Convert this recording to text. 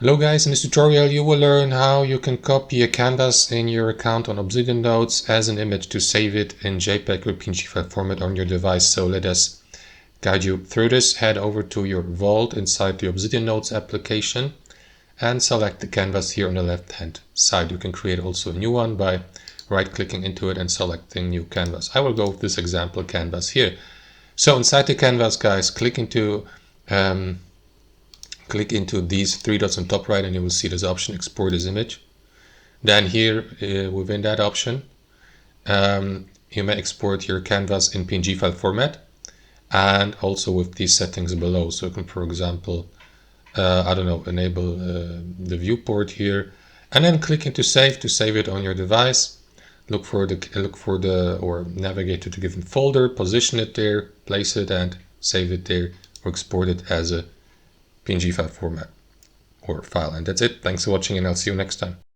Hello guys, in this tutorial you will learn how you can copy a canvas in your account on Obsidian Notes as an image to save it in JPEG or PNG file format on your device. So let us guide you through this. Head over to your vault inside the Obsidian Notes application and select the canvas here on the left hand side. You can create also a new one by right-clicking into it and selecting new canvas. I will go with this example canvas here. So inside the canvas, guys, click into these three dots on top right and you will see this option, export as image. Then here within that option you may export your canvas in PNG file format and also with these settings below. So you can, for example, enable the viewport here and then click into save to save it on your device. Or navigate to the given folder, position it there, place it and save it there, or export it as a PNG file format or file. And that's it. Thanks for watching and I'll see you next time.